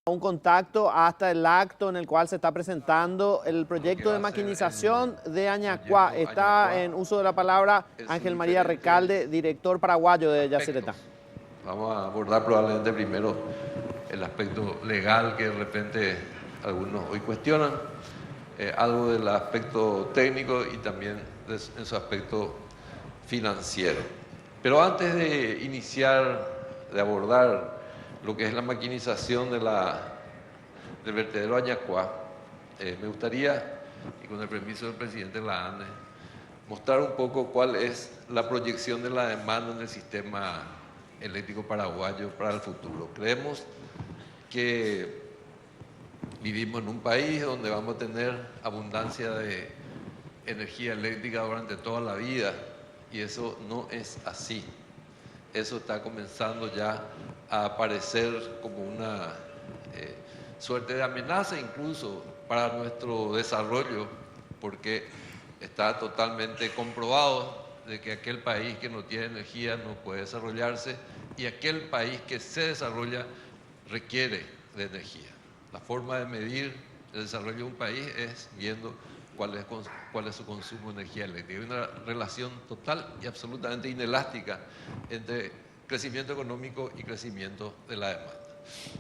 un contacto hasta el acto en el cual se está presentando el proyecto de maquinización de Añacuá. Está en uso de la palabra Ángel María Recalde, director paraguayo de Yacyretá. Vamos a abordar probablemente primero el aspecto legal que de repente algunos hoy cuestionan, algo del aspecto técnico y también en su aspecto financiero. Pero antes de iniciar, de abordar lo que es la maquinización del vertedero Añacuá, me gustaría, y con el permiso del presidente de la ANDE, mostrar un poco cuál es la proyección de la demanda en el sistema eléctrico paraguayo para el futuro. Creemos que vivimos en un país donde vamos a tener abundancia de energía eléctrica durante toda la vida, y eso no es así. Eso está comenzando ya a aparecer como una suerte de amenaza incluso para nuestro desarrollo, porque está totalmente comprobado de que aquel país que no tiene energía no puede desarrollarse, y aquel país que se desarrolla requiere de energía. La forma de medir el desarrollo de un país es viendo cuál es su consumo de energía eléctrica. Hay una relación total y absolutamente inelástica entre crecimiento económico y crecimiento de la demanda.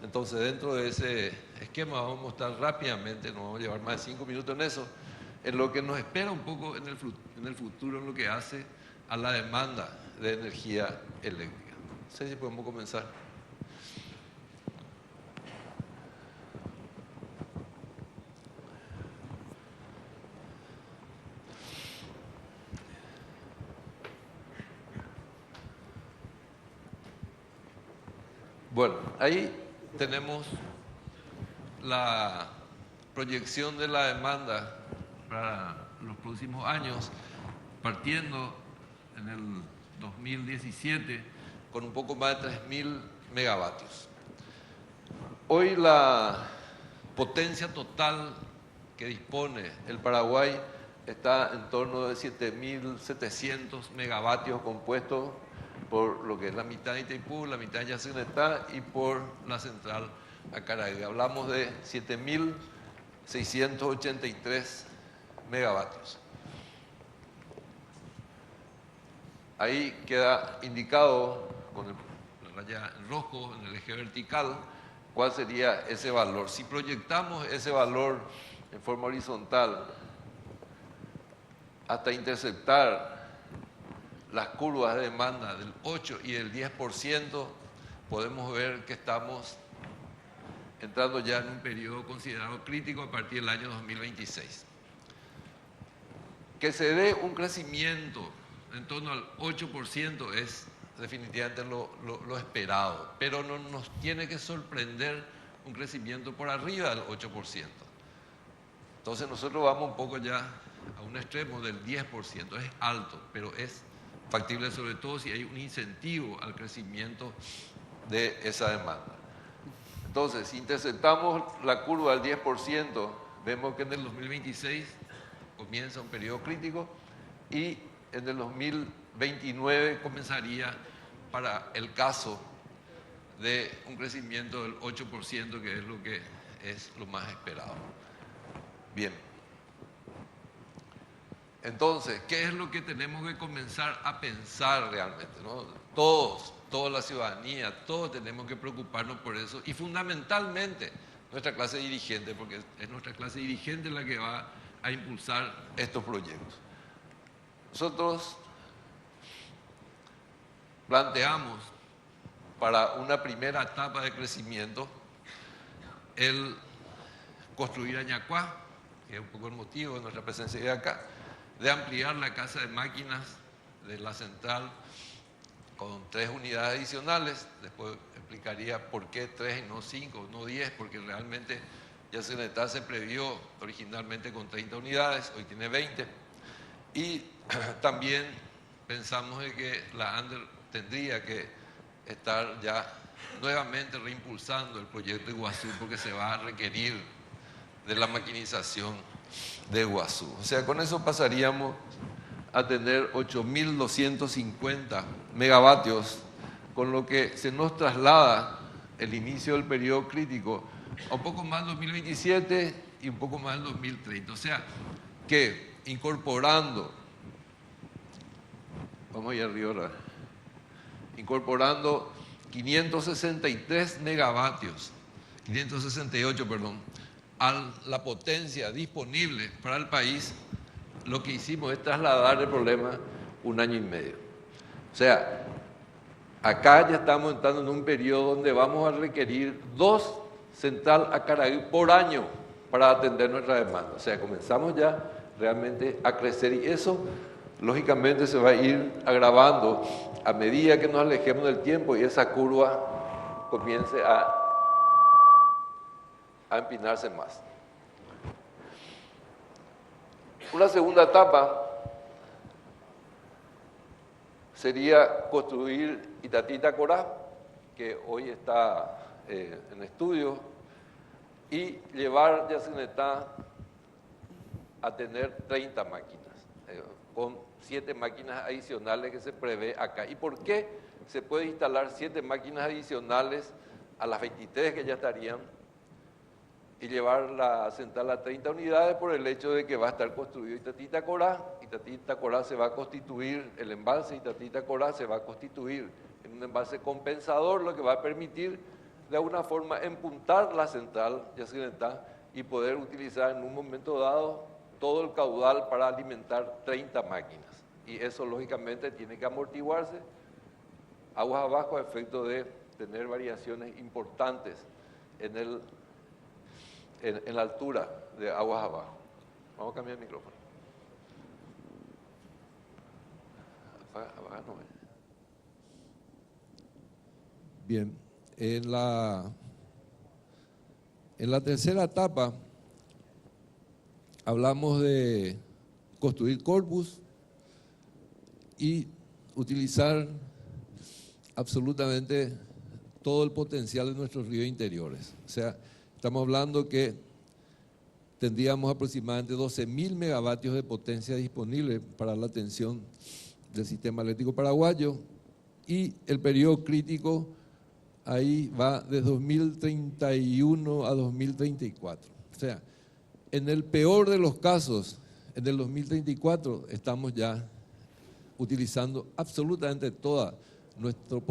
Entonces, dentro de ese esquema vamos a mostrar rápidamente, no vamos a llevar más de 5 minutos en eso, en lo que nos espera un poco en el futuro, en lo que hace a la demanda de energía eléctrica. No sé si podemos comenzar. Bueno, ahí tenemos la proyección de la demanda para los próximos años, partiendo en el 2017 con un poco más de 3.000 megavatios. Hoy la potencia total que dispone el Paraguay está en torno de 7.700 megavatios compuestos por lo que es la mitad de Itaipú, la mitad de Yacyretá y por la central Acaragui. Hablamos de 7.683 megavatios. Ahí queda indicado con la raya en rojo en el eje vertical cuál sería ese valor. Si proyectamos ese valor en forma horizontal hasta interceptar las curvas de demanda del 8 y del 10%, podemos ver que estamos entrando ya en un periodo considerado crítico a partir del año 2026. Que se dé un crecimiento en torno al 8% es definitivamente lo esperado, pero no nos tiene que sorprender un crecimiento por arriba del 8%. Entonces nosotros vamos un poco ya a un extremo del 10%, es alto, pero es factible, sobre todo si hay un incentivo al crecimiento de esa demanda. Entonces, si interceptamos la curva del 10%, vemos que en el 2026 comienza un periodo crítico y en el 2029 comenzaría para el caso de un crecimiento del 8%, que es lo más esperado. Bien. Entonces, ¿qué es lo que tenemos que comenzar a pensar realmente, ¿no? Toda la ciudadanía, todos tenemos que preocuparnos por eso, y fundamentalmente nuestra clase dirigente, porque es nuestra clase dirigente la que va a impulsar estos proyectos. Nosotros planteamos para una primera etapa de crecimiento el construir Añacuá, que es un poco el motivo de nuestra presencia de acá, de ampliar la casa de máquinas de la central con 3 unidades adicionales. Después explicaría por qué 3 y no 5, no 10, porque realmente Yacyretá se previó originalmente con 30 unidades, hoy tiene 20. Y también pensamos de que la ANDE tendría que estar ya nuevamente reimpulsando el proyecto de Iguazú, porque se va a requerir de la maquinización de Iguazú. O sea, con eso pasaríamos a tener 8.250 megavatios, con lo que se nos traslada el inicio del periodo crítico un poco más en 2027 y un poco más en 2030. O sea, que incorporando, vamos allá arriba, incorporando 568, perdón, a la potencia disponible para el país, lo que hicimos es trasladar el problema 1 año y medio. O sea, acá ya estamos entrando en un periodo donde vamos a requerir 2 centrales a Caraí por año para atender nuestra demanda. O sea, comenzamos ya realmente a crecer y eso lógicamente se va a ir agravando a medida que nos alejemos del tiempo y esa curva comience a empinarse más. Una segunda etapa sería construir Itatí-Itacorá, que hoy está en estudio, y llevar Yacyretá a tener 30 máquinas, con 7 máquinas adicionales que se prevé acá. ¿Y por qué se puede instalar 7 máquinas adicionales a las 23 que ya estarían y llevar la central a 30 unidades? Por el hecho de que va a estar construido Itatí-Itacorá. Itatí-Itacorá se va a constituir, el embalse Itatí-Itacorá se va a constituir en un embalse compensador, lo que va a permitir de alguna forma empuntar la central Yacyretá y poder utilizar en un momento dado todo el caudal para alimentar 30 máquinas. Y eso lógicamente tiene que amortiguarse aguas abajo a efecto de tener variaciones importantes en la altura de aguas abajo. Vamos a cambiar el micrófono. Apaga, no. Bien, en la tercera etapa hablamos de construir corpus y utilizar absolutamente todo el potencial de nuestros ríos interiores. O sea, estamos hablando que tendríamos aproximadamente 12.000 megavatios de potencia disponible para la atención del sistema eléctrico paraguayo y el periodo crítico ahí va de 2031 a 2034. O sea, en el peor de los casos, en el 2034 estamos ya utilizando absolutamente todo nuestro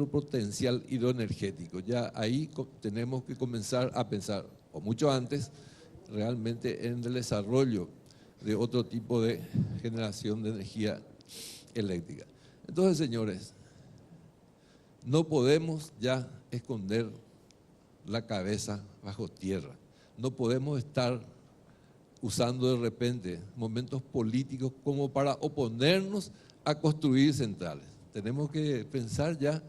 potencial hidroenergético. Ya ahí tenemos que comenzar a pensar, o mucho antes, realmente en el desarrollo de otro tipo de generación de energía eléctrica. Entonces, señores, no podemos ya esconder la cabeza bajo tierra. No podemos estar usando de repente momentos políticos como para oponernos a construir centrales. Tenemos que pensar ya,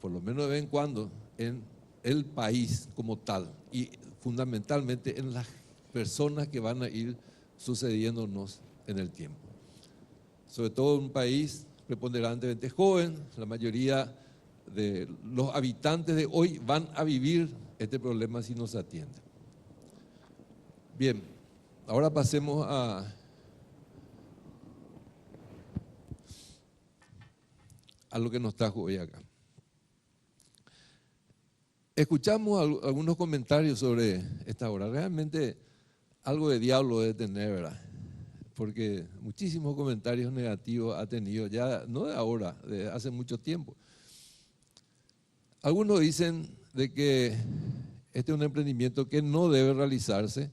por lo menos de vez en cuando, en el país como tal y fundamentalmente en las personas que van a ir sucediéndonos en el tiempo. Sobre todo un país preponderantemente joven, la mayoría de los habitantes de hoy van a vivir este problema si no se atiende. Bien, ahora pasemos a lo que nos trajo hoy acá. Escuchamos algunos comentarios sobre esta obra. Realmente algo de diablo debe tener, ¿verdad? Porque muchísimos comentarios negativos ha tenido ya, no de ahora, de hace mucho tiempo. Algunos dicen de que este es un emprendimiento que no debe realizarse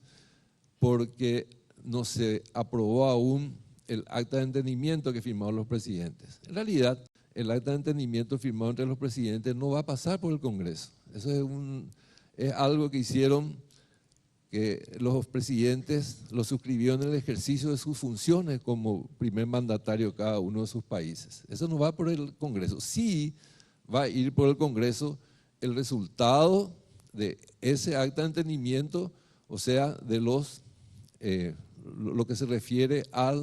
porque no se aprobó aún el acta de entendimiento que firmaron los presidentes. En realidad, el acta de entendimiento firmado entre los presidentes no va a pasar por el Congreso. Eso es algo que hicieron, que los presidentes lo suscribieron en el ejercicio de sus funciones como primer mandatario de cada uno de sus países. Eso no va por el Congreso. Sí va a ir por el Congreso el resultado de ese acta de entendimiento, o sea, de lo que se refiere a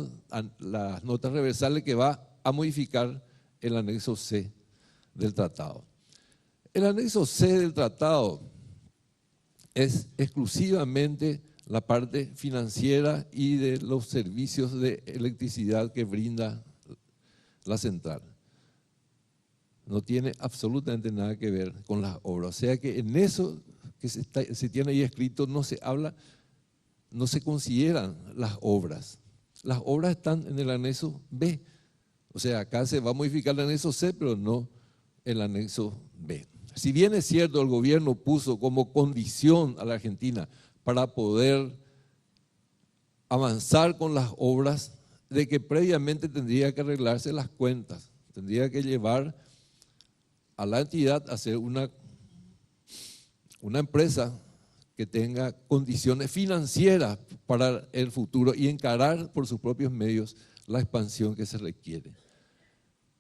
las notas reversales que va a modificar el anexo C del tratado. El anexo C del tratado es exclusivamente la parte financiera y de los servicios de electricidad que brinda la central. no tiene absolutamente nada que ver con las obras. O sea que en eso que se tiene ahí escrito no se habla, no se consideran las obras. Las obras están en el anexo B. O sea, acá se va a modificar el anexo C, pero no el anexo B. Si bien es cierto, el gobierno puso como condición a la Argentina para poder avanzar con las obras, de que previamente tendría que arreglarse las cuentas, tendría que llevar a la entidad a hacer una empresa que tenga condiciones financieras para el futuro y encarar por sus propios medios la expansión que se requiere.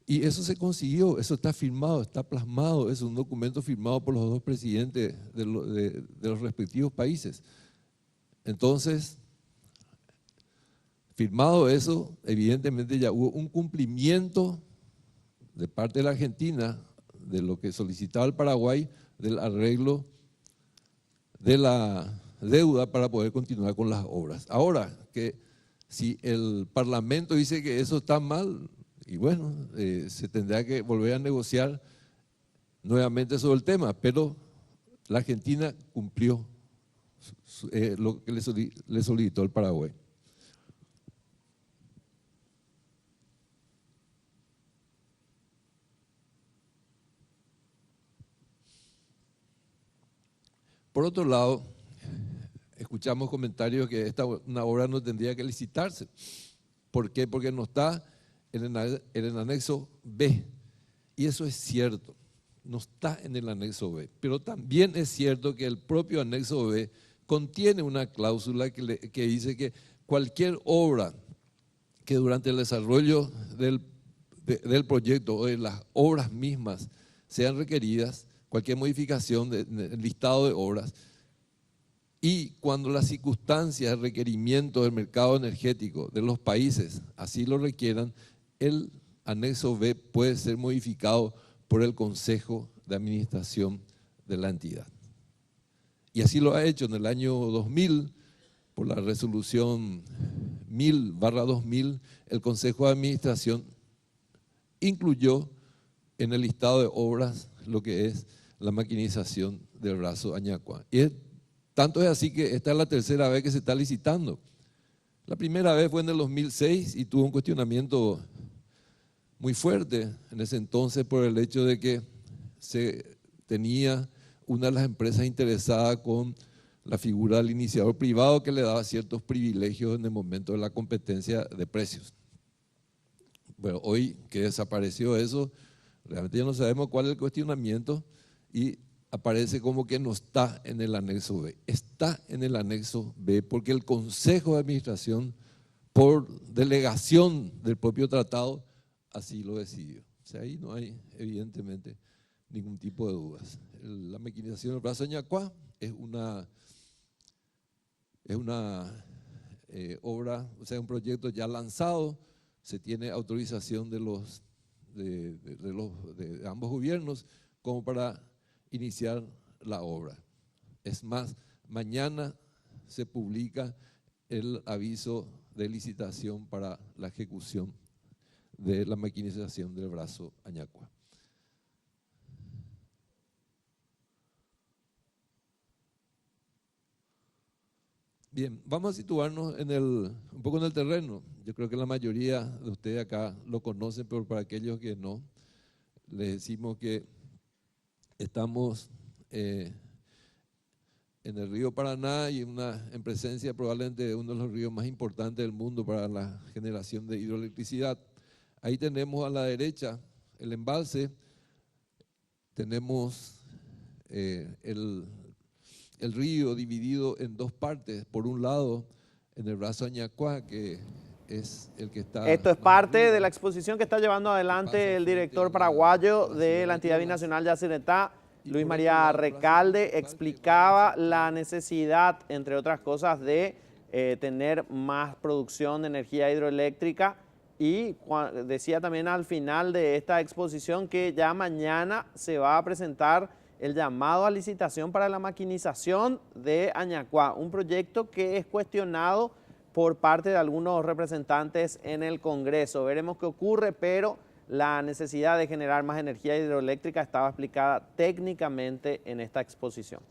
Y eso se consiguió, eso está firmado, está plasmado, es un documento firmado por los dos presidentes de los respectivos países. Entonces, firmado eso, evidentemente ya hubo un cumplimiento de parte de la Argentina de lo que solicitaba el Paraguay, del arreglo de la deuda para poder continuar con las obras. Ahora, que si el Parlamento dice que eso está mal, y bueno, se tendrá que volver a negociar nuevamente sobre el tema, pero la Argentina cumplió lo que le solicitó el Paraguay. Por otro lado, escuchamos comentarios que una obra no tendría que licitarse. ¿Por qué? Porque no está en el anexo B. Y eso es cierto, no está en el anexo B. Pero también es cierto que el propio anexo B contiene una cláusula que dice que cualquier obra que durante el desarrollo del proyecto o de las obras mismas sean requeridas, cualquier modificación del listado de obras, y cuando las circunstancias de requerimiento del mercado energético de los países así lo requieran, el anexo B puede ser modificado por el Consejo de Administración de la entidad. Y así lo ha hecho en el año 2000, por la resolución 1000/2000, el Consejo de Administración incluyó en el listado de obras lo que es la maquinización del brazo Añacua. Y tanto es así que esta es la tercera vez que se está licitando. La primera vez fue en el 2006 y tuvo un cuestionamiento muy fuerte en ese entonces por el hecho de que se tenía una de las empresas interesadas con la figura del iniciador privado que le daba ciertos privilegios en el momento de la competencia de precios. Bueno, hoy que desapareció eso, realmente ya no sabemos cuál es el cuestionamiento y aparece como que no está en el anexo B. Está en el anexo B porque el Consejo de Administración, por delegación del propio tratado, así lo decidió. O sea, ahí no hay evidentemente ningún tipo de dudas. La maquinización del brazo Añacua es una obra, o sea, un proyecto ya lanzado, se tiene autorización de ambos gobiernos como para iniciar la obra. Es más, mañana se publica el aviso de licitación para la ejecución de la maquinización del brazo Añacua. Bien, vamos a situarnos un poco en el terreno. Yo creo que la mayoría de ustedes acá lo conocen, pero para aquellos que no, les decimos que estamos en el río Paraná y en presencia probablemente de uno de los ríos más importantes del mundo para la generación de hidroelectricidad. Ahí tenemos a la derecha el embalse, tenemos el río dividido en dos partes. Por un lado, en el brazo Añacua, que es el que está… Esto es parte de la exposición que está llevando adelante el director paraguayo de la entidad binacional Yacyretá, Luis María Recalde. Explicaba la necesidad, entre otras cosas, de tener más producción de energía hidroeléctrica y decía también al final de esta exposición que ya mañana se va a presentar el llamado a licitación para la maquinización de Añacua, un proyecto que es cuestionado por parte de algunos representantes en el Congreso. Veremos qué ocurre, pero La necesidad de generar más energía hidroeléctrica estaba explicada técnicamente en esta exposición.